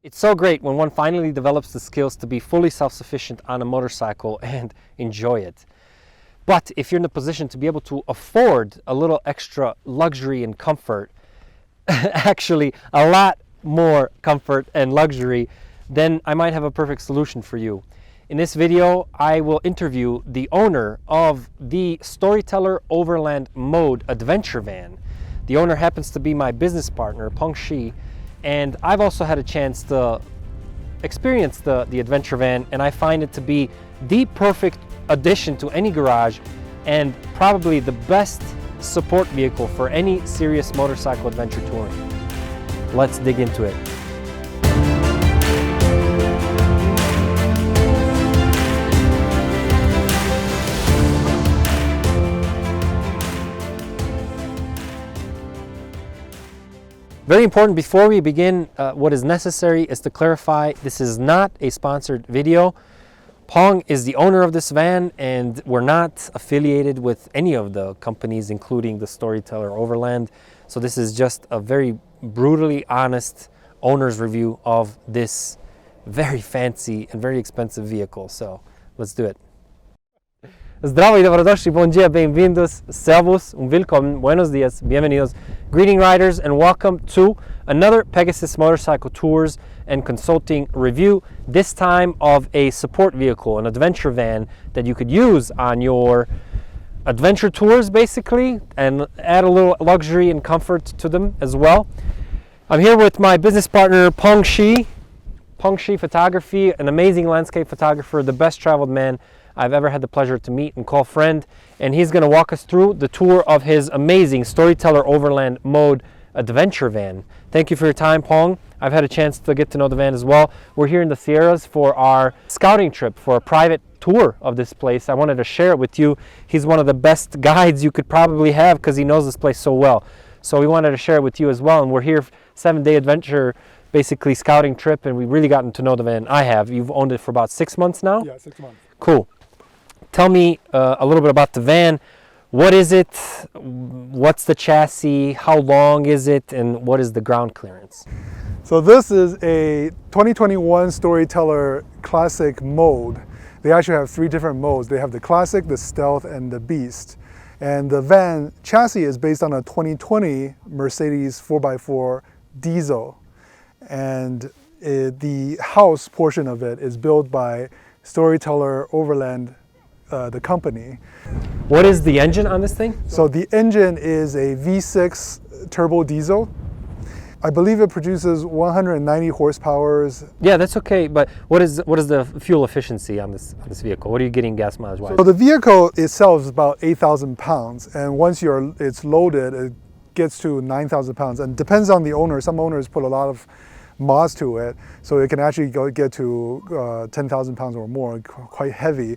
It's so great when one finally develops the skills to be fully self-sufficient on a motorcycle and enjoy it. But if you're in the position to be able to afford a little extra luxury and comfort, actually a lot more comfort and luxury, then I might have a perfect solution for you. In this video, I will interview the owner of the Storyteller Overland MODE adventure van. The owner happens to be my business partner, Peng, and I've also had a chance to experience the adventure van, and I find it to be the perfect addition to any garage and probably the best support vehicle for any serious motorcycle adventure touring. Let's dig into it. Very important before we begin, what is necessary is to clarify this is not a sponsored video. Peng is the owner of this van and we're not affiliated with any of the companies, including the Storyteller Overland. So this is just a very brutally honest owner's review of this very fancy and very expensive vehicle. So let's do it. Zdravo I dobrodošli, bom dia, bem-vindos, servus, willkommen, buenos dias, bienvenidos, greeting riders, and welcome to another Pegasus Motorcycle Tours and Consulting review, this time of a support vehicle, an adventure van that you could use on your adventure tours basically, and add a little luxury and comfort to them as well. I'm here with my business partner, Peng Photography, an amazing landscape photographer, the best traveled man I've ever had the pleasure to meet and call friend, and he's going to walk us through the tour of his amazing Storyteller Overland MODE adventure van. Thank you for your time, Peng. I've had a chance to get to know the van as well. We're here in the Sierras for our scouting trip, for a private tour of this place. I wanted to share it with you. He's one of the best guides you could probably have because he knows this place so well. So we wanted to share it with you as well, and we're here 7-day adventure, basically scouting trip, and we've really gotten to know the van. I have. You've owned it for about 6 months now? Yeah, 6 months. Cool. Tell me a little bit about the van. What is it? What's the chassis? How long is it? And what is the ground clearance? So this is a 2021 Storyteller Classic mode. They actually have 3 different modes. They have the Classic, the Stealth, and the Beast. And the van chassis is based on a 2020 Mercedes 4x4 diesel. And the house portion of it is built by Storyteller Overland, the company. What is the engine on this thing? So the engine is a V6 turbo diesel. I believe it produces 190 horsepower. Yeah, that's okay. But what is the fuel efficiency on this vehicle? What are you getting gas mileage wise? So the vehicle itself is about 8,000 pounds, and once it's loaded, it gets to 9,000 pounds. And depends on the owner. Some owners put a lot of mods to it, so it can actually get to 10,000 pounds or more, quite heavy.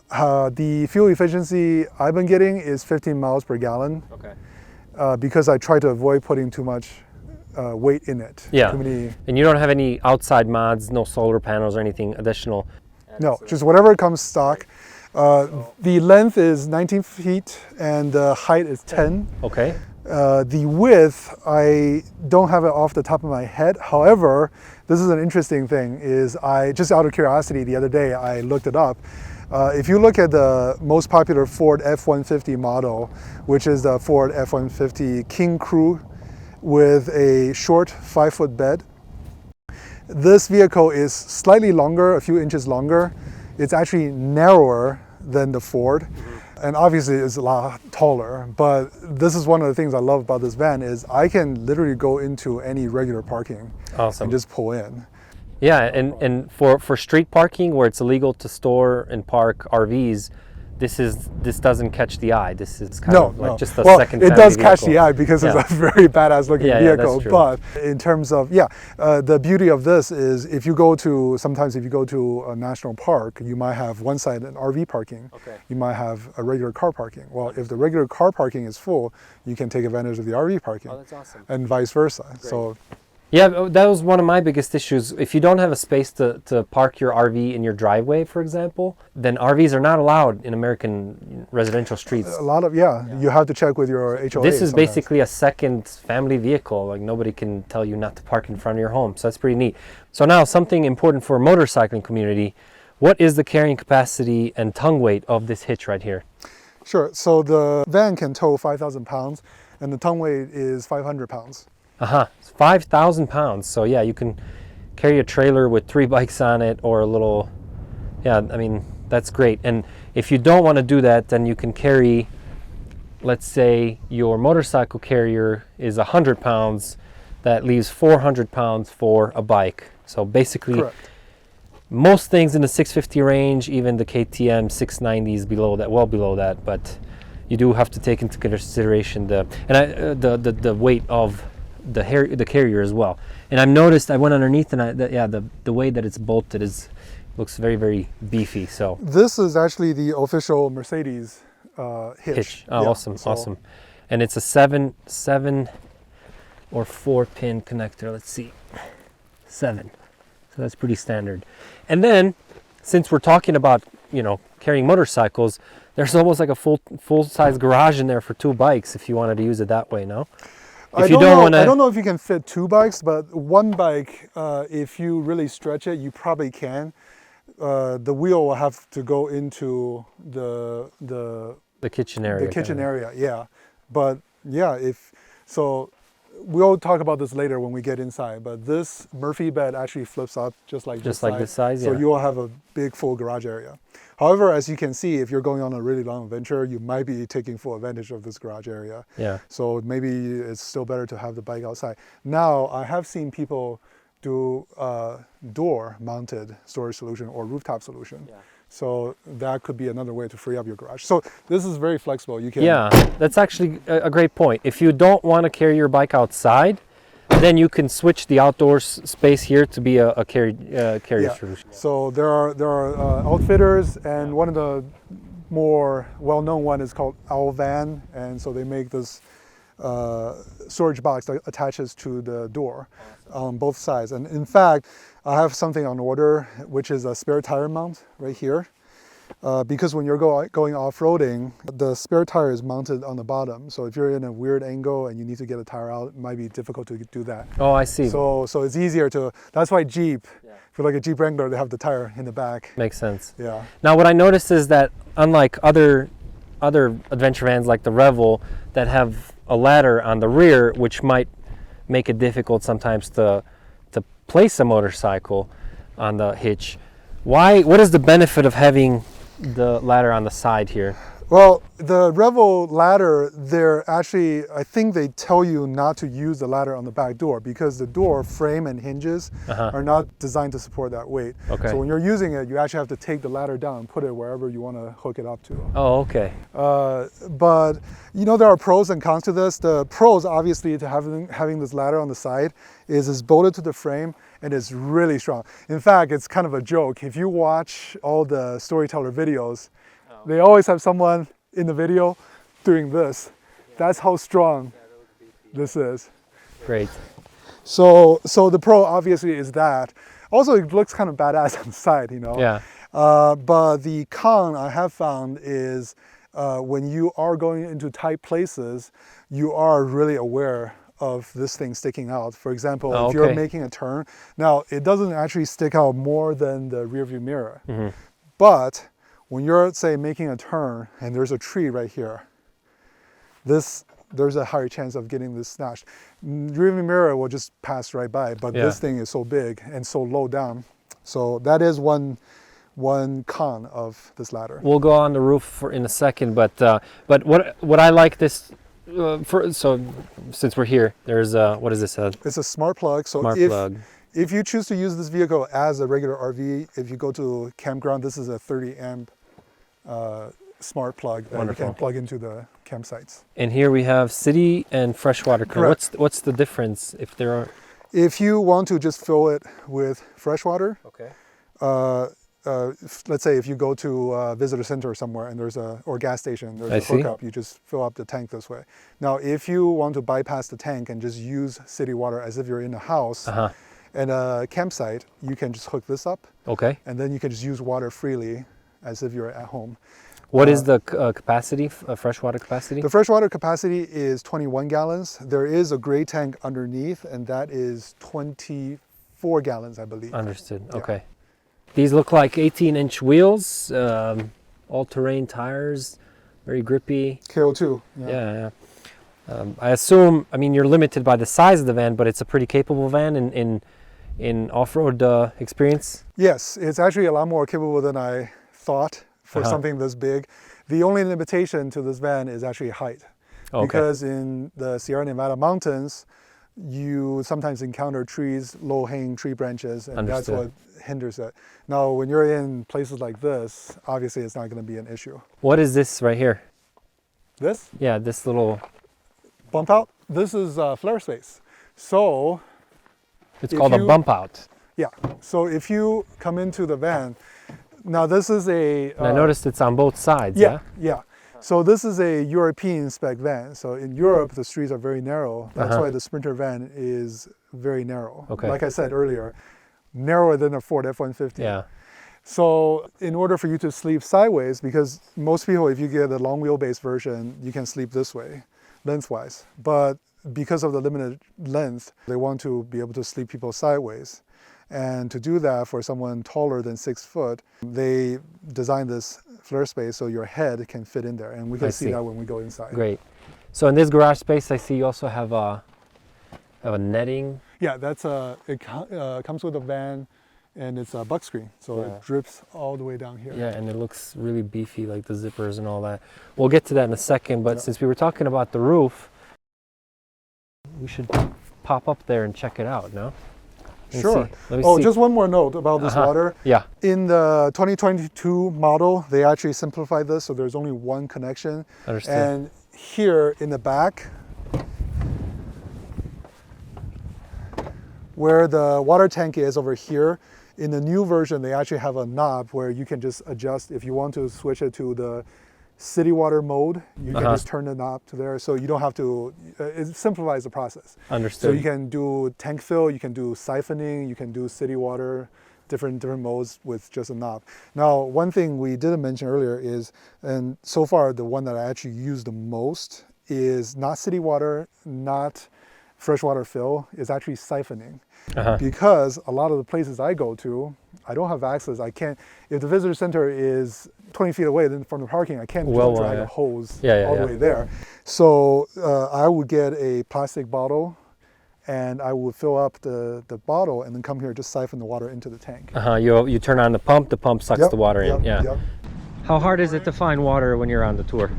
The fuel efficiency I've been getting is 15 miles per gallon. Okay. Because I try to avoid putting too much weight in it. Yeah. And you don't have any outside mods, no solar panels or anything additional? No, just whatever comes stock. The length is 19 feet and the height is 10. Okay. The width, I don't have it off the top of my head. However, this is an interesting thing, is I, just out of curiosity, the other day I looked it up. If you look at the most popular Ford F-150 model, which is the Ford F-150 King Crew with a short 5-foot bed, this vehicle is slightly longer, a few inches longer. It's actually narrower than the Ford. And obviously it's a lot taller, but this is one of the things I love about this van is I can literally go into any regular parking. Awesome. And just pull in. Yeah, and for street parking where it's illegal to store and park RVs, this doesn't catch the eye. This is kind of like just a second. It does catch the eye because it's a very badass looking vehicle. But in terms of the beauty of this is if you go to a national park, you might have one side an RV parking. Okay. You might have a regular car parking. Well, if the regular car parking is full, you can take advantage of the RV parking. Oh, that's awesome. And vice versa. Great. So Yeah, that was one of my biggest issues. If you don't have a space to park your RV in your driveway, for example, then RVs are not allowed in American residential streets. A lot of, you have to check with your HOA. This is sometimes. basically a second family vehicle. Like, nobody can tell you not to park in front of your home. So that's pretty neat. So now, something important for a motorcycling community. What is the carrying capacity and tongue weight of this hitch right here? Sure. So the van can tow 5,000 pounds and the tongue weight is 500 pounds. 5,000 pounds. So yeah, you can carry a trailer with 3 bikes on it, or a little, yeah, I mean, that's great. And if you don't want to do that, then you can carry, let's say your motorcycle carrier is 100 pounds, that leaves 400 pounds for a bike. So basically, Correct. Most things in the 650 range, even the KTM 690s below that, well below that, but you do have to take into consideration the weight of the carrier as well. And I've noticed, I went underneath, and the way that it's bolted looks very, very beefy. So this is actually the official Mercedes hitch. Oh, yeah, awesome. And it's a 7 or 4 pin connector. Let's see, 7. So that's pretty standard. And then, since we're talking about, carrying motorcycles, there's almost like a full-size garage in there for 2 bikes if you wanted to use it that way, no? I don't know if you can fit 2 bikes, but 1 bike, if you really stretch it, you probably can. The wheel will have to go into the kitchen area. The kitchen area, yeah. But yeah, we'll talk about this later when we get inside. But this Murphy bed actually flips up just like this size. So you will have a big full garage area. However, as you can see, if you're going on a really long adventure, you might be taking full advantage of this garage area. Yeah. So maybe it's still better to have the bike outside. Now, I have seen people do door-mounted storage solution or rooftop solution. Yeah. So that could be another way to free up your garage. So this is very flexible. You can. Yeah, that's actually a great point. If you don't want to carry your bike outside, then you can switch the outdoor space here to be a carrier solution. So there are outfitters, and one of the more well-known one is called Van, and so they make this storage box that attaches to the door on both sides. And in fact, I have something on order, which is a spare tire mount right here. Because when you're going off-roading, the spare tire is mounted on the bottom. So if you're in a weird angle and you need to get a tire out, it might be difficult to do that. Oh, I see. So it's easier to, that's why Jeep, if you're like a Jeep Wrangler, they have the tire in the back. Makes sense. Yeah. Now what I noticed is that unlike other adventure vans like the Revel that have a ladder on the rear, which might make it difficult sometimes to place a motorcycle on the hitch, what is the benefit of having the ladder on the side here? Well, the Revel ladder, I think they tell you not to use the ladder on the back door because the door frame and hinges are not designed to support that weight. Okay. So when you're using it, you actually have to take the ladder down and put it wherever you want to hook it up to. Oh, okay. But there are pros and cons to this. The pros, obviously, to having this ladder on the side is it's bolted to the frame and it's really strong. In fact, it's kind of a joke. If you watch all the Storyteller videos, they always have someone in the video doing this. That's how strong this is. Great. So the pro obviously is that. Also, it looks kind of badass on the side, Yeah. But the con I have found is when you are going into tight places, you are really aware of this thing sticking out. For example, if you're making a turn, now it doesn't actually stick out more than the rear view mirror, but when you're, say, making a turn and there's a tree right here, there's a higher chance of getting this snatched. Rearview mirror will just pass right by, but this thing is so big and so low down. So that is one con of this ladder. We'll go on the roof in a second, but what I like this so since we're here, there's what is this? It's a smart plug. So plug. If you choose to use this vehicle as a regular RV, if you go to campground, this is a 30 amp smart plug that you can plug into the campsites. And here we have city and freshwater. What's the difference if there are? If you want to just fill it with fresh water, let's say if you go to a visitor center somewhere and or gas station, there's a hookup, you just fill up the tank this way. Now, if you want to bypass the tank and just use city water as if you're in a house and a campsite, you can just hook this up. Okay. And then you can just use water freely as if you're at home. What is the capacity, freshwater capacity? The freshwater capacity is 21 gallons. There is a gray tank underneath, and that is 24 gallons, I believe. Understood. Yeah. Okay. These look like 18-inch wheels, all-terrain tires, very grippy. KO2. Yeah. I assume, I mean, you're limited by the size of the van, but it's a pretty capable van in off-road experience? Yes, it's actually a lot more capable than I thought for something this big. The only limitation to this van is actually height. Okay. Because in the Sierra Nevada mountains, you sometimes encounter trees, low-hanging tree branches, and that's what hinders it. Now, when you're in places like this, obviously it's not going to be an issue. What is this right here? This? Yeah, this little... Bump out? This is flare space. So... It's called a bump out. Yeah. So if you come into the van, now this is a... I noticed it's on both sides, Yeah. So this is a European spec van. So in Europe, the streets are very narrow. That's why the Sprinter van is very narrow. Okay. Like I said earlier, narrower than a Ford F-150. Yeah. So in order for you to sleep sideways, because most people, if you get a long wheelbase version, you can sleep this way, lengthwise. But because of the limited length, they want to be able to sleep people sideways. And to do that for someone taller than 6 foot, they designed this flare space so your head can fit in there. And we can see that when we go inside. Great. So in this garage space, I see you also have a netting. Yeah, that's it comes with a van, and it's a buck screen. So it drips all the way down here. Yeah, and it looks really beefy, like the zippers and all that. We'll get to that in a second, but since we were talking about the roof, we should pop up there and check it out, no? Sure. Just one more note about this water. Yeah. In the 2022 model, they actually simplified this, so there's only one connection. Understood. And here in the back, where the water tank is over here, in the new version, they actually have a knob where you can just adjust. If you want to switch it to the city water mode, you can just turn the knob to there, so you don't have to, it simplifies the process. Understood. So you can do tank fill, you can do siphoning, you can do city water, different modes with just a knob. Now, one thing we didn't mention earlier is, and so far the one that I actually use the most is not city water, not freshwater fill, is actually siphoning. Because a lot of the places I go to, I don't have access. I can't, if the visitor center is 20 feet away from the parking, I can't just drag a hose all the way there. So I would get a plastic bottle, and I would fill up the bottle and then come here, just siphon the water into the tank. You turn on the pump sucks the water in. How hard is it to find water when you're on the tour?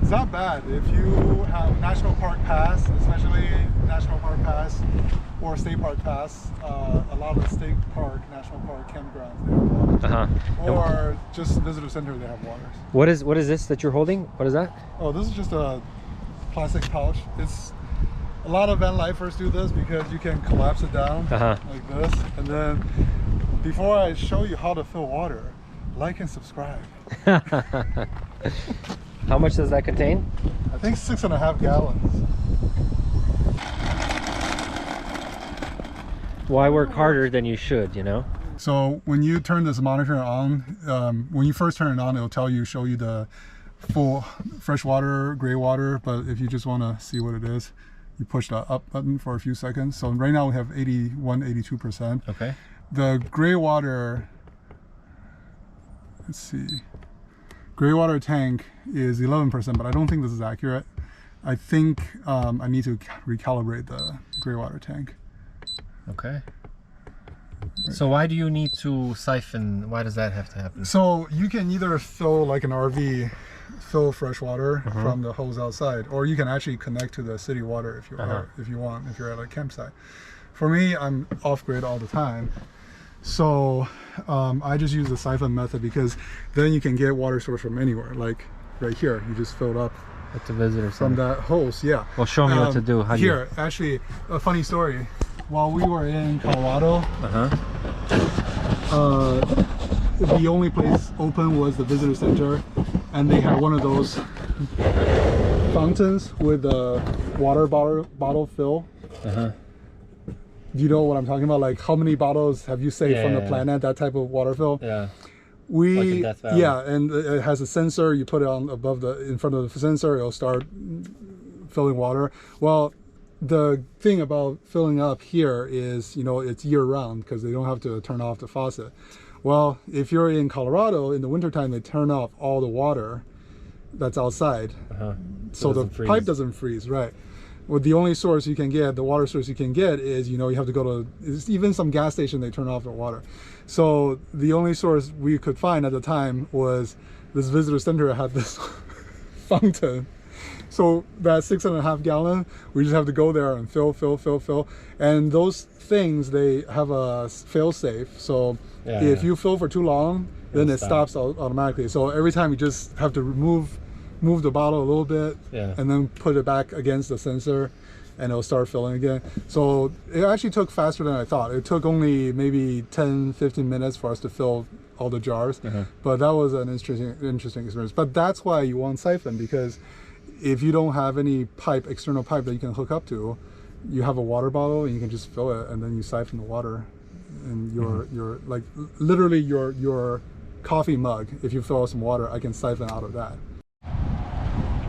It's not bad. If you have National Park Pass, especially National Park Pass or State Park Pass, a lot of the State Park, National Park campgrounds, they have water. Or just visitor center, they have waters. What is this that you're holding? What is that? Oh, this is just a plastic pouch. It's a lot of van lifers do this because you can collapse it down like this. And then before I show you how to fill water, like and subscribe. How much does that contain? I think 6.5 gallons. Why work harder than you should, you know? So when you turn this monitor on, when you first turn it on, it'll show you the full freshwater, gray water. But if you just want to see what it is, you push the up button for a few seconds. So right now we have 82%. Okay. The gray water, let's see. Gray water tank is 11%, but I don't think this is accurate. I think I need to recalibrate the gray water tank. Okay. So why do you need to siphon? Why does that have to happen? So you can either fill like an RV, fill fresh water from the hose outside, or you can actually connect to the city water if you want, if you're at a campsite. For me, I'm off-grid all the time. So I just use the siphon method because then you can get water source from anywhere. Like right here, you just fill it up at the visitor center from that hose. Yeah. Well, show me what to do. Actually, a funny story. While we were in Colorado, the only place open was the visitor center, and they had one of those fountains with a water bottle fill. Do you know what I'm talking about? Like, how many bottles have you saved from the planet? That type of water fill. Yeah. And it has a sensor. You put it on in front of the sensor, it'll start filling water. Well, the thing about filling up here is, you know, it's year round because they don't have to turn off the faucet. Well, if you're in Colorado in the wintertime, they turn off all the water that's outside, so the pipe doesn't freeze, right? Well, the only source you can get, the water source you can get is, you know, you have to go to, even some gas station, they turn off the water. So the only source we could find at the time was this visitor center had this fountain. So that 6.5 gallon, we just have to go there and fill. And those things, they have a fail safe. So if you fill for too long, then it stops automatically. So every time you just have to move the bottle a little bit and then put it back against the sensor and it'll start filling again. So it actually took faster than I thought. It took only maybe 10-15 minutes for us to fill all the jars, but that was an interesting experience. But that's why you want siphon, because if you don't have any external pipe that you can hook up to, you have a water bottle and you can just fill it and then you siphon the water. And your like literally your coffee mug, if you fill some water, I can siphon out of that.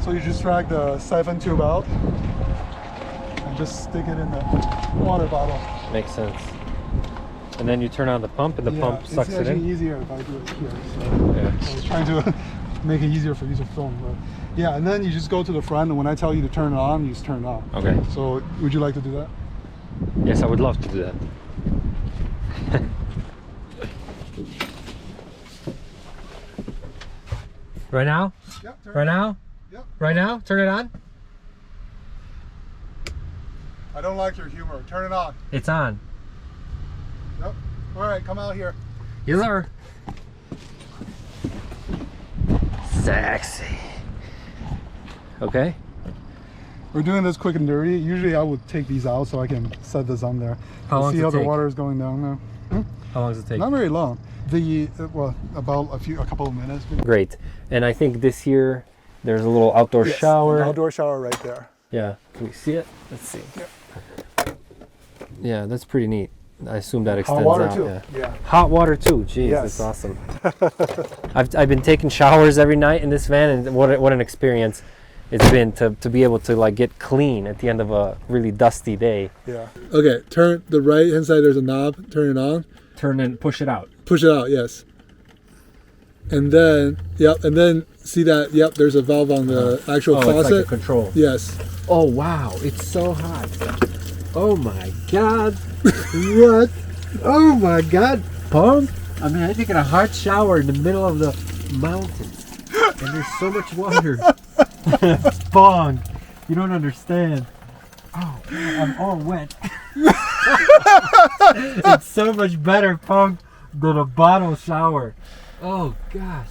So you just drag the siphon tube out and just stick it in the water bottle. Makes sense. And then you turn on the pump and the pump sucks it in? It's actually easier if I do it here. So I was trying to make it easier for you to film. But yeah, and then you just go to the front, and when I tell you to turn it on, you just turn it on. Okay. So would you like to do that? Yes, I would love to do that. Right now? Yep. Right now? Yep. Right now? Turn it on? I don't like your humor. Turn it on. It's on. Yep. All right, come out here. Yes, sir. Sexy. We're doing this quick and dirty. Usually I would take these out so I can set this on there. How long does it see how take? the water is going down now. How long does it take? Not very long. Well, about a couple of minutes. Great. And I think this here, there's a little outdoor shower. An outdoor shower right there. Yeah. Can we see it? Let's see. Yep. Yeah, that's pretty neat. I assume that extends Hot water out. too. Yeah. Hot water too. Jeez, Yes. that's awesome. I've been taking showers every night in this van, and what an experience it's been to be able to like get clean at the end of a really dusty day. Yeah. Okay, turn the right hand side, there's a knob, turn it on. Turn and push it out. Push it out, yes. And then, and then see that, there's a valve on the actual faucet. It's like a control. Yes. Oh wow, it's so hot. Oh my god. What? Oh my god, Peng. I mean, I'm taking a hot shower in the middle of the mountains, and there's so much water. Peng, you don't understand. Oh god, I'm all wet. It's so much better, Peng, than a bottle shower. Oh gosh.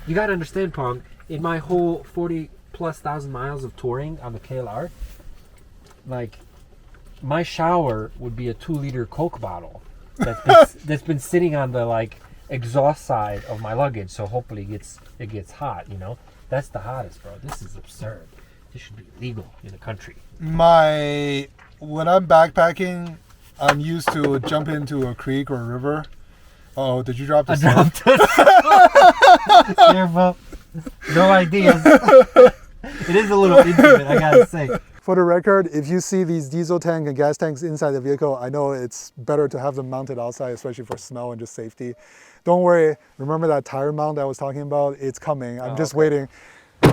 You gotta understand, Peng, in my whole 40,000+ miles of touring on the KLR, like, my shower would be a 2-liter Coke bottle that's been sitting on the like exhaust side of my luggage, so hopefully it gets hot, you know. That's the hottest, bro. This is absurd. This should be illegal in the country. When I'm backpacking, I'm used to jump into a creek or a river. Oh, did you drop the dropped it. Careful. No ideas. It is a little intimate, I gotta say. For the record, if you see these diesel tank and gas tanks inside the vehicle, I know it's better to have them mounted outside, especially for snow and just safety. Don't worry, remember that tire mount I was talking about? It's coming. I'm just waiting.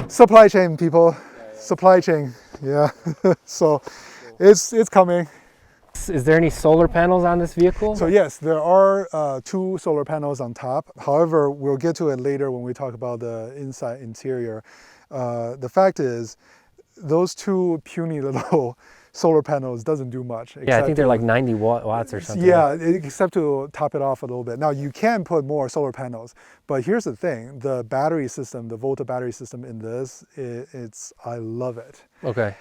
Supply chain, people. Supply chain, yeah. So it's coming. Is there any solar panels on this vehicle? So yes, there are 2 solar panels on top. However, we'll get to it later when we talk about the interior. The fact is, those 2 puny little solar panels doesn't do much. Yeah, I think they're to- like 90 watts or something. Yeah, except to top it off a little bit. Now you can put more solar panels, but here's the thing: the battery system, the Volta battery system in this, I love it. Okay.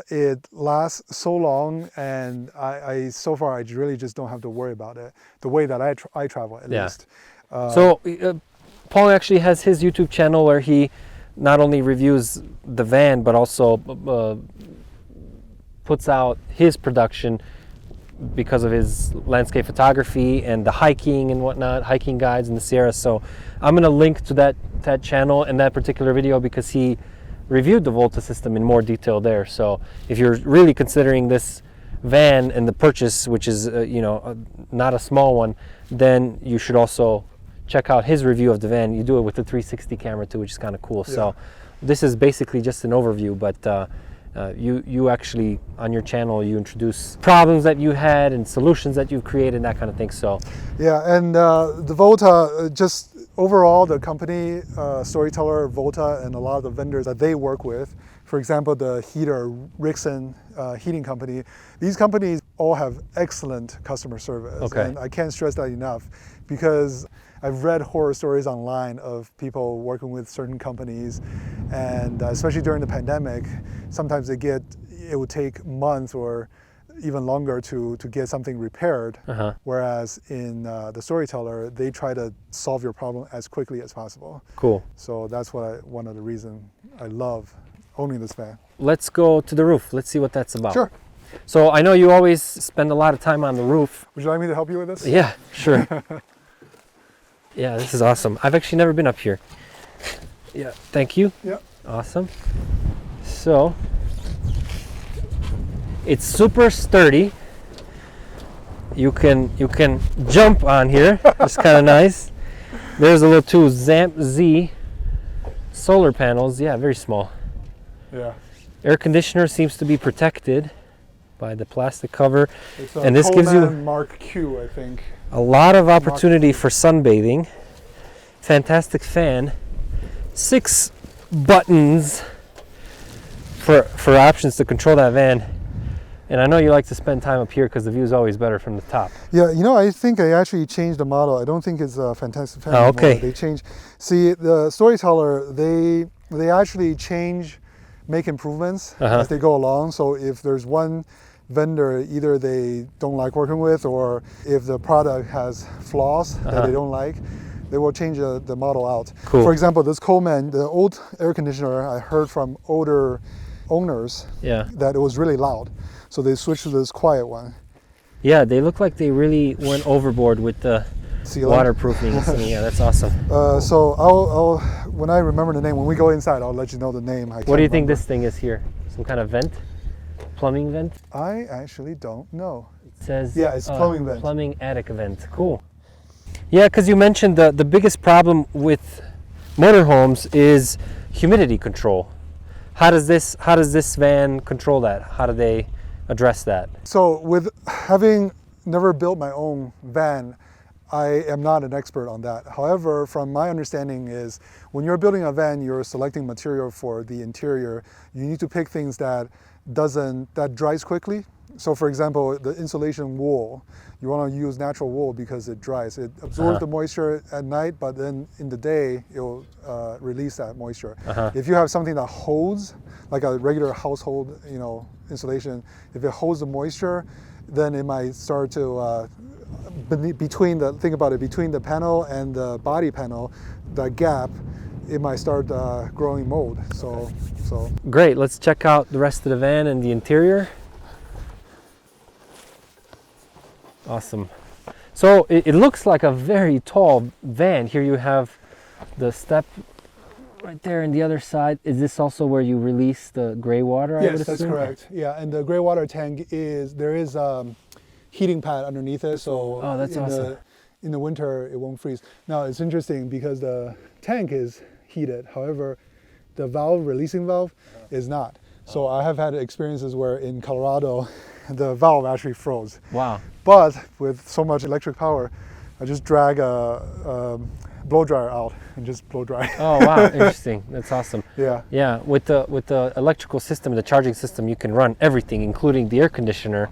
It lasts so long, and I so far I really just don't have to worry about it the way that I travel at least. So Paul actually has his YouTube channel where he not only reviews the van but also puts out his production because of his landscape photography and the hiking and whatnot, hiking guides in the Sierra. So I'm going to link to that channel and that particular video because he reviewed the Volta system in more detail there. So if you're really considering this van and the purchase, which is not a small one, then you should also check out his review of the van. You do it with the 360 camera too, which is kind of cool. Yeah. So this is basically just an overview, but you actually on your channel you introduce problems that you had and solutions that you've created, that kind of thing. So yeah, and the Volta, just overall the company, Storyteller, Volta, and a lot of the vendors that they work with, for example the heater Rixson heating company, these companies all have excellent customer service. Okay. And I can't stress that enough because I've read horror stories online of people working with certain companies, and especially during the pandemic, sometimes it would take months or even longer to get something repaired. Whereas in the Storyteller, they try to solve your problem as quickly as possible. cool. So that's one of the reasons I love owning this van. Let's go to the roof. Let's see what that's about. Sure. So I know you always spend a lot of time on the roof. Would you like me to help you with this? Yeah, sure. Yeah, this is awesome. I've actually never been up here. Yeah, thank you. Yeah. Awesome. So it's super sturdy. You can jump on here. It's kind of nice. There's a little two Zamp Z solar panels. Yeah, very small. Yeah. Air conditioner seems to be protected by the plastic cover, It's and this gives you Mark Q, I think. a lot of opportunity for sunbathing. Fantastic fan. 6 buttons for options to control that van. And I know you like to spend time up here because the view is always better from the top. Yeah, I think I actually changed the model. I don't think it's a Fantastic Fan Oh, anymore. okay. They changed. See, the Storyteller, they actually make improvements as they go along. So if there's one vendor either they don't like working with, or if the product has flaws that they don't like, they will change the model out. Cool. For example, this Coleman, the old air conditioner, I heard from older owners that it was really loud. So they switched to this quiet one. Yeah, they look like they really went overboard with the waterproofing. Yeah, that's awesome. So I'll when I remember the name, when we go inside, I'll let you know the name. What do you think this thing is here? Some kind of vent? Plumbing vent? I actually don't know. It says it's plumbing vent. Plumbing attic vent. Cool. Yeah, because you mentioned the biggest problem with motorhomes is humidity control. How does this van control that? How do they address that? So with having never built my own van, I am not an expert on that. However, from my understanding is when you're building a van, you're selecting material for the interior. You need to pick things that dries quickly. So for example, the insulation wool, you want to use natural wool because it dries. It absorbs the moisture at night, but then in the day, it will release that moisture. If you have something that holds, like a regular household insulation, if it holds the moisture, then it might start to, between the panel and the body panel, the gap, it might start growing mold. So great. Let's check out the rest of the van and the interior. Awesome. So it looks like a very tall van. Here you have the step right there on the other side. Is this also where you release the gray water? Yes, that's correct. Yeah, and the gray water tank there is heating pad underneath it. So that's awesome. In the winter, it won't freeze. Now it's interesting because the tank is heated. However, the releasing valve is not. So I have had experiences where in Colorado, the valve actually froze. Wow. But with so much electric power, I just drag a blow dryer out and just blow dry. Oh wow, interesting. That's awesome. Yeah. Yeah, with the electrical system, the charging system, you can run everything, including the air conditioner,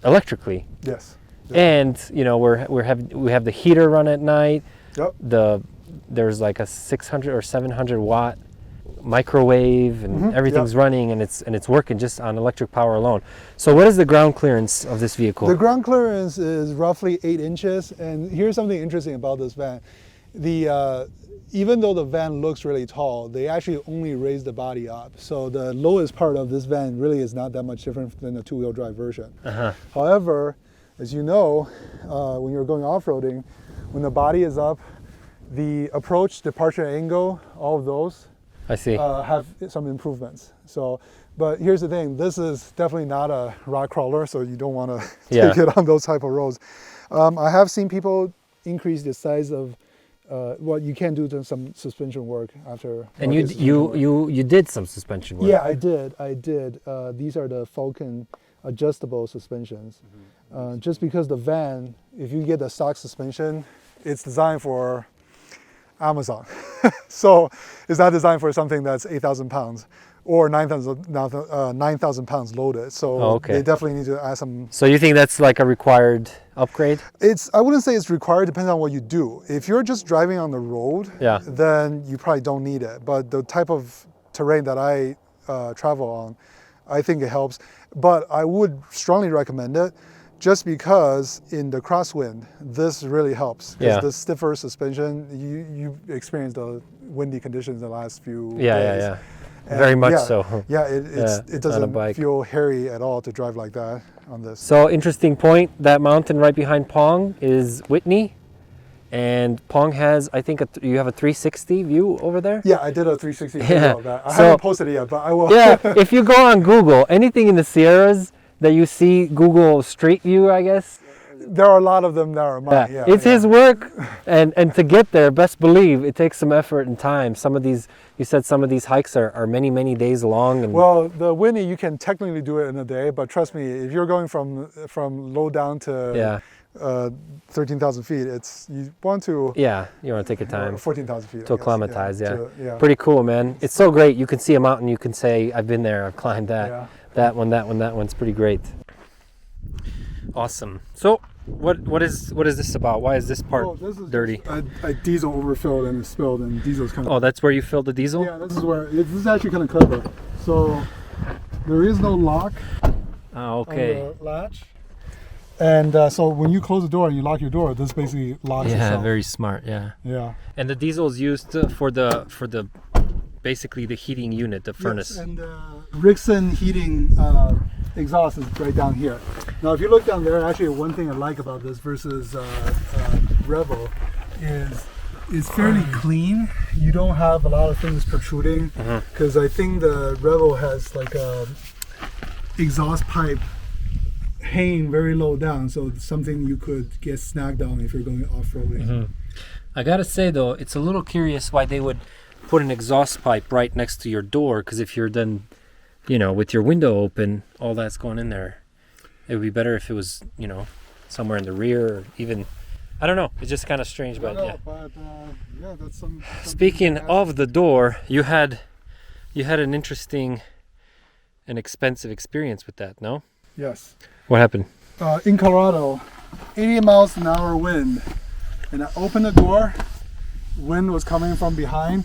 electrically. Yes. And you know we have the heater run at night. Yep. There's like a 600 or 700 watt microwave, and everything's running, and it's working just on electric power alone. So what is the ground clearance of this vehicle? The ground clearance is roughly 8 inches, and here's something interesting about this van. Even though the van looks really tall, they actually only raise the body up. So the lowest part of this van really is not that much different than the two-wheel drive version. However, as you know, when you're going off-roading, when the body is up, the approach, departure angle, all of those I see. have some improvements. So, but here's the thing, this is definitely not a rock crawler, so you don't want to take it on those type of roads. I have seen people increase the size of you can do some suspension work after. And you did some suspension work. Yeah, I did. These are the Falcon adjustable suspensions. Just because the van, if you get the stock suspension, it's designed for Amazon. So it's not designed for something that's 8,000 pounds or 9,000 pounds loaded. So they definitely need to add some. So you think that's like a required upgrade? I wouldn't say it's required, depending on what you do. If you're just driving on the road, then you probably don't need it. But the type of terrain that I travel on, I think it helps. But I would strongly recommend it, just because in the crosswind, this really helps. Because the stiffer suspension, you experienced the windy conditions the last few days. Yeah. Very much so. Yeah, it doesn't feel hairy at all to drive like that on this. So interesting point, that mountain right behind Peng is Whitney. And Peng has, I think, you have a 360 view over there? Yeah, I did a 360 video of that. I haven't posted it yet, but I will. Yeah, if you go on Google, anything in the Sierras that you see, Google Street View, I guess. There are a lot of them that are mine. Yeah, it's his work, and to get there, best believe it takes some effort and time. Some of these, you said some of these hikes are many days long. And well, the Whitney, you can technically do it in a day, but trust me, if you're going from low down to 13,000 feet, you want to take your time. 14,000 feet to acclimatize. Pretty cool, man. It's so great. You can see a mountain, you can say, I've been there, I've climbed that. That one's pretty great. Awesome. So what is this about? Why is this part dirty? A diesel overfilled and spilled, and diesel's kind of. Oh, that's where you filled the diesel? Yeah, this is actually kind of clever. So there is no lock on the latch, and so when you close the door and you lock your door, this basically locks itself. Yeah, very smart. Yeah. Yeah. And the diesel is used for the basically the heating unit, the furnace. Yes, and Rixson heating exhaust is right down here. Now, if you look down there, actually one thing I like about this versus Revo is it's fairly clean. You don't have a lot of things protruding, because I think the Revo has like a exhaust pipe hanging very low down, so it's something you could get snagged on if you're going off-roading. I gotta say though, it's a little curious why they would put an exhaust pipe right next to your door, because if you're then, with your window open, all that's going in there. It would be better if it was, somewhere in the rear, or even, I don't know. It's just kind of strange, but that's some. Speaking of the door, you had an interesting and expensive experience with that, no? Yes. What happened? In Colorado, 80 miles an hour wind, and I opened the door. Wind was coming from behind.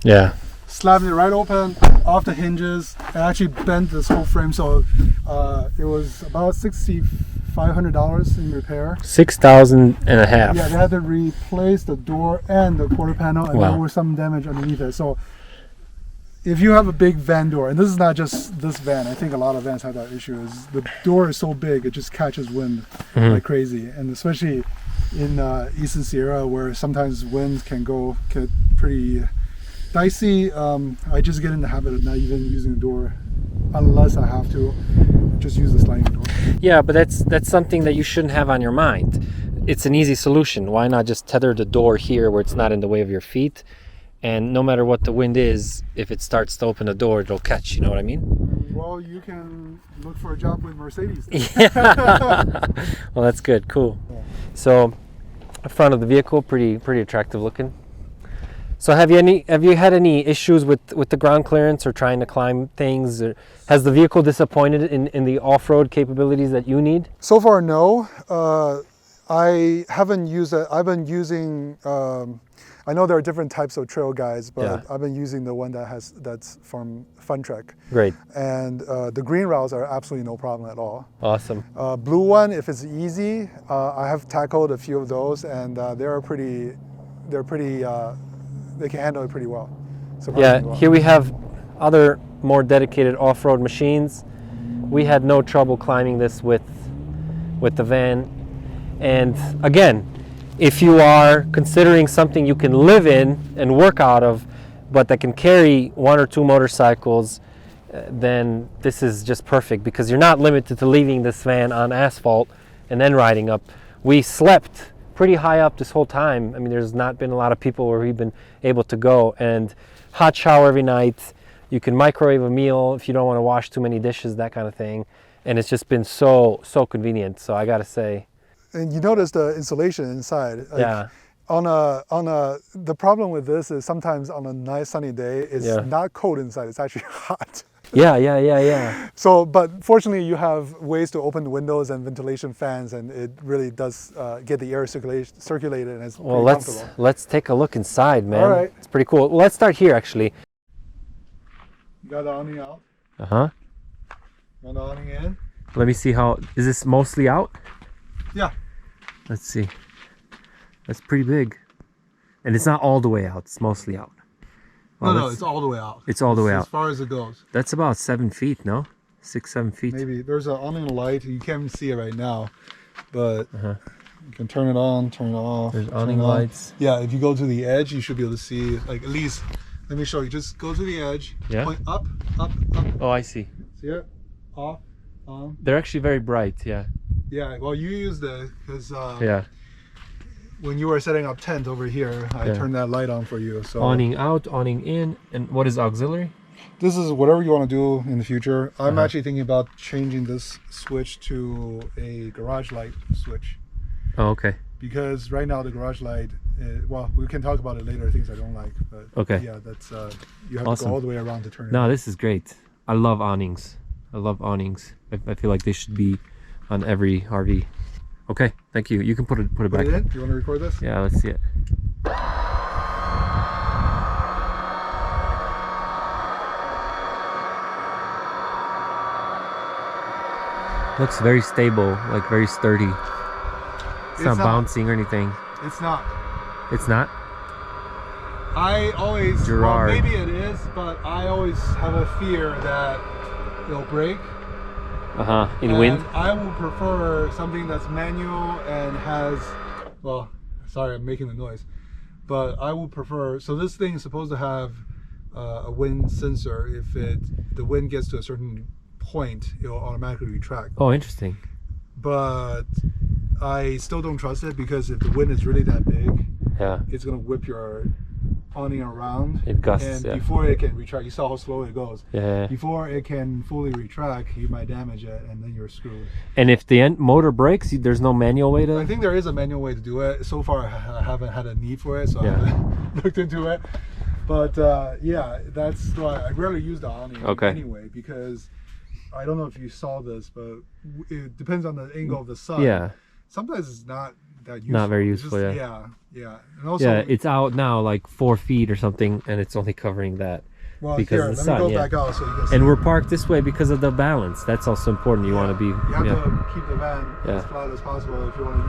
Yeah. Slapped it right open, off the hinges. I actually bent this whole frame, so it was about $6,500 in repair. 6,000 and a half. Yeah, they had to replace the door and the quarter panel, and there was some damage underneath it. So if you have a big van door, and this is not just this van, I think a lot of vans have that issue, is the door is so big, it just catches wind like crazy. And especially in Eastern Sierra, where sometimes winds can get pretty dicey, I just get in the habit of not even using the door unless I have to. Just use the sliding door. Yeah, but that's something that you shouldn't have on your mind. It's an easy solution. Why not just tether the door here where it's not in the way of your feet? And no matter what the wind is, if it starts to open the door, it'll catch. You know what I mean? Well, you can look for a job with Mercedes. Well, that's good. Cool. Yeah. So, the front of the vehicle, pretty attractive looking. So, have you had any issues with the ground clearance or trying to climb things? Or has the vehicle disappointed in the off-road capabilities that you need? So far, no. I haven't used it. I've been using. I know there are different types of trail guides, but Yeah. I've been using the one that's from FunTrek. Great. And the green routes are absolutely no problem at all. Awesome. Blue one, if it's easy, I have tackled a few of those, and they can handle it pretty well. Yeah, Surprisingly well. here we have other more dedicated off-road machines. We had no trouble climbing this with the van. And again, if you are considering something you can live in and work out of, but that can carry 1 or 2 motorcycles, then this is just perfect because you're not limited to leaving this van on asphalt and then riding up. We slept pretty high up this whole time. I mean, there's not been a lot of people where we've been able to go, and hot shower every night. You can microwave a meal if you don't want to wash too many dishes, that kind of thing. And it's just been so convenient. So I gotta say. And you notice the insulation inside. Like, Yeah. The problem with this is sometimes on a nice sunny day, it's not cold inside, it's actually hot. Yeah. So, but fortunately you have ways to open the windows and ventilation fans, and it really does get the air circulated, and it's Well, pretty comfortable. let's take a look inside, man. All right. It's pretty cool. Well, let's start here, actually. You got the awning out. Uh-huh. Got the awning in. Let me see how, is this mostly out? Yeah. Let's see. That's pretty big. And it's not all the way out, it's mostly out. Well, No, it's all the way out. It's all the way out. As far as it goes. That's about 7 feet, no? 6-7 feet. Maybe. There's an awning light. You can't see it right now, but you can turn it on, turn it off. There's turn awning it on. lights. Yeah, if you go to the edge, you should be able to see, like, at least, let me show you. Just go to the edge, point up. Oh, I see. See it? Off, on. They're actually very bright, yeah. Yeah, well, you use the, because Yeah. when you were setting up tent over here, I turned that light on for you. So Awning out, awning in, and what is auxiliary? this is whatever you want to do in the future. I'm actually thinking about changing this switch to a garage light switch. Oh, okay. Because right now the garage light, well, we can talk about it later, things I don't like, but Okay. yeah, that's, you have to Awesome. go all the way around to turn it No, on. this is great. I love awnings. I love awnings. I feel like they should be on every RV. Okay, thank you. You can put it Put back. it in? You want to record this? Yeah, let's see it. Looks very stable, like very sturdy. It's not bouncing or anything. It's not. It's not? I always, Gerard. well, maybe it is, but I always have a fear that it'll break. In wind? And I would prefer something that's manual and has, well, sorry, I'm making the noise, but I would prefer, so this thing is supposed to have a wind sensor. If the wind gets to a certain point, it will automatically retract. Oh, interesting. But I still don't trust it, because if the wind is really that big, Yeah. it's going to whip your awning around. It gusts, and before it can retract, you saw how slow it goes. Yeah. Before it can fully retract, you might damage it, and then you're screwed. And if the motor breaks, there's no manual way to... I think there is a manual way to do it. So far, I haven't had a need for it, so I Yeah. haven't looked into it. But yeah, that's why I rarely use the awning anyway, because I don't know if you saw this, but it depends on the angle of the sun. Yeah. Sometimes it's not that useful. Not very It's useful, just, yeah. Yeah. And also, Yeah, it's out now like 4 feet or something, and it's only covering that. well, because here, of the let sun, me go yeah. back out so you can see. And we're parked this way because of the balance. That's also important. You want to be... You have to keep the van as flat as possible if you want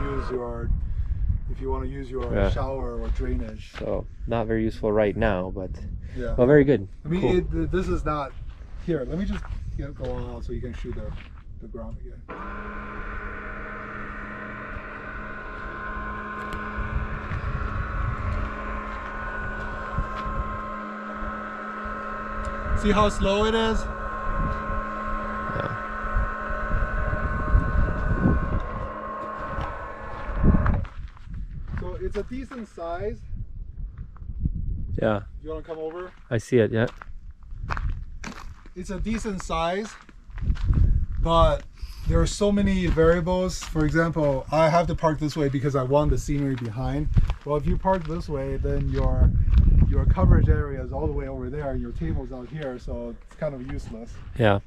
to use your shower or drainage. So not very useful right now, but Yeah. well, very good. I mean, Cool. this is not. Here, let me just go on so you can shoot the ground again. See how slow it is? Yeah. So it's a decent size. Yeah, You want to come over? I see it. Yeah. it's a decent size, but there are so many variables. For example, I have to park this way because I want the scenery behind. Well, if you park this way, then your coverage area is all the way over there. Your table's out here, so it's kind of useless. Yeah.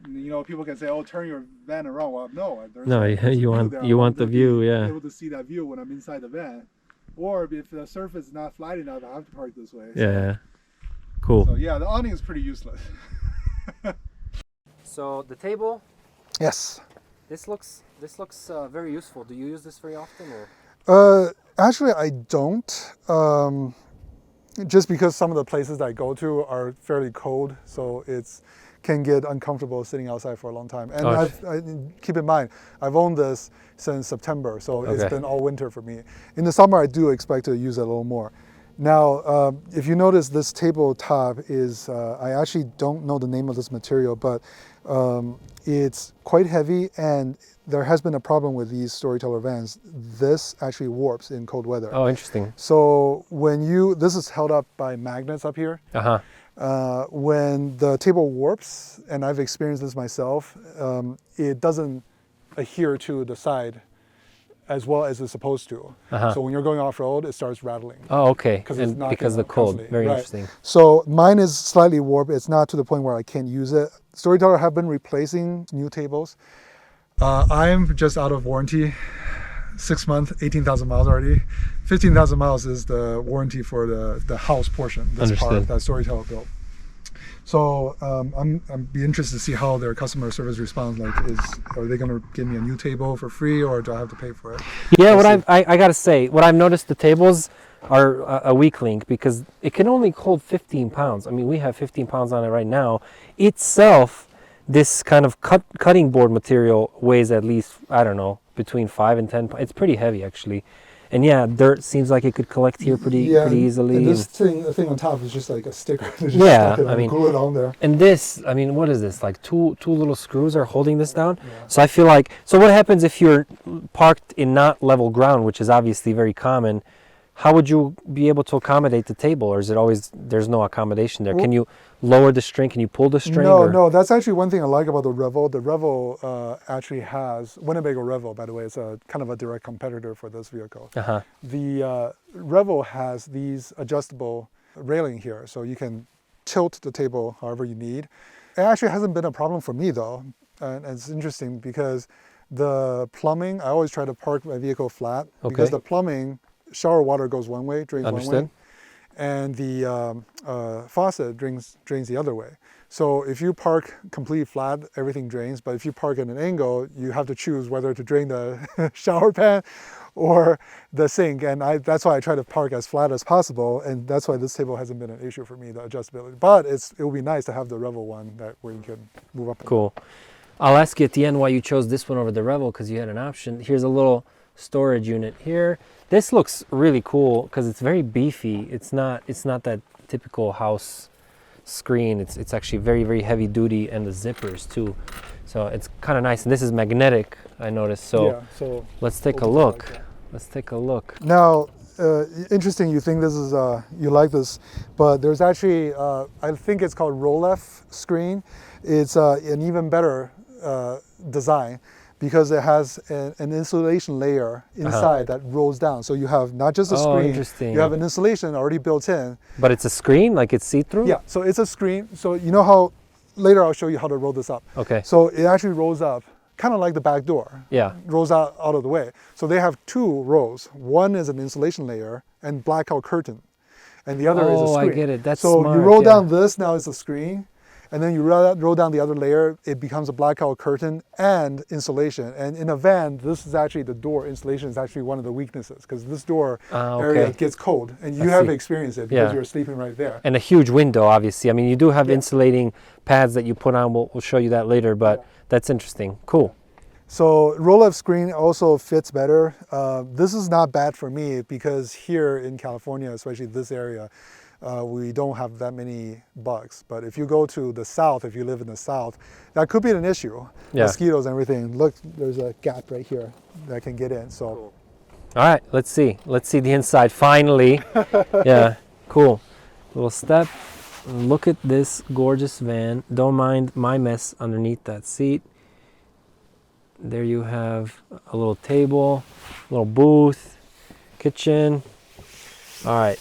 You know, people can say, "Oh, turn your van around." Well, no. You want the view, yeah. Able to see that view when I'm inside the van, or if the surface is not flat enough, I have to park this way. Yeah. Cool. So yeah, the awning is pretty useless. So the table. Yes. This looks very useful. Do you use this very often, or? Actually, I don't. Just because some of the places that I go to are fairly cold, so it's can get uncomfortable sitting outside for a long time. And keep in mind, I've owned this since September, so it's been all winter for me. In the summer, I do expect to use it a little more. Now, if you notice, this tabletop is, I actually don't know the name of this material, but it's quite heavy, and there has been a problem with these Storyteller vans. This actually warps in cold weather. Oh, interesting. So this is held up by magnets up here. When the table warps, and I've experienced this myself, it doesn't adhere to the side as well as it's supposed to. So when you're going off-road, it starts rattling. Oh, okay. Because of the cold. Very interesting. So mine is slightly warped. It's not to the point where I can't use it. Storyteller have been replacing new tables. I'm just out of warranty. 6 months, 18,000 miles already. 15,000 miles is the warranty for the house portion, this part that Storyteller built. So I'm be interested to see how their customer service responds. Like, are they going to give me a new table for free, or do I have to pay for it? Yeah, I got to say, what I've noticed, the tables are a weak link because it can only hold 15 pounds. I mean, we have 15 pounds on it right now. Itself, this kind of cutting board material weighs at least, I don't know, between 5 and 10 pounds. It's pretty heavy, actually. And yeah, dirt seems like it could collect here pretty easily. And this the thing on top is just like a sticker. I mean, glue it on there. And this, I mean, what is this? Like two little screws are holding this down. Yeah. So I feel like, so what happens if you're parked in not level ground, which is obviously very common? How would you be able to accommodate the table, or is it always, there's no accommodation there? Can you lower the string? Can you pull the string? No, that's actually one thing I like about the Revel. The Revel actually has, Winnebago Revel, by the way, it's a kind of a direct competitor for this vehicle. The Revel has these adjustable railing here, so you can tilt the table however you need. It actually hasn't been a problem for me though, and it's interesting because the plumbing, I always try to park my vehicle flat because the plumbing, shower water goes one way, drains one way, and the faucet drains the other way. So if you park completely flat, everything drains, but if you park at an angle, you have to choose whether to drain the shower pan or the sink, and that's why I try to park as flat as possible, and that's why this table hasn't been an issue for me, the adjustability. But it will be nice to have the Revel one where you can move up. Cool. I'll ask you at the end why you chose this one over the Revel, because you had an option. Here's a little storage unit here. This looks really cool because it's very beefy. It's not that typical house screen. It's actually very, very heavy duty, and the zippers too. So it's kind of nice. And this is magnetic, I noticed. So, let's take a look. Let's take a look. Now, interesting. You think this is you like this, but there's actually I think it's called Roll-F screen. It's an even better design, because it has an insulation layer inside that rolls down. So you have not just a screen, you have an insulation already built in. But it's a screen, like it's see-through? Yeah, so it's a screen. So you know how, later I'll show you how to roll this up. Okay. So it actually rolls up, kind of like the back door. Yeah. Rolls out of the way. So they have two rows. One is an insulation layer and blackout curtain. And the other is a screen. I get it, that's so smart. You roll down this, now it's a screen. And then you roll down the other layer, it becomes a blackout curtain and insulation. And in a van, this is actually the door insulation is actually one of the weaknesses, because this door area gets cold, and you have experienced it because you're sleeping right there. And a huge window, obviously. I mean, you do have insulating pads that you put on. We'll show you that later, but that's interesting. Cool. So roll-up screen also fits better. This is not bad for me because here in California, especially this area, we don't have that many bugs. But if you go to the south, if you live in the south, that could be an issue. Mosquitoes and everything. Look, there's a gap right here that can get in. So, cool. All right, let's see the inside finally. Yeah, cool. Little step. Look at this gorgeous van. Don't mind my mess underneath that seat. There you have a little table, little booth, kitchen. All right,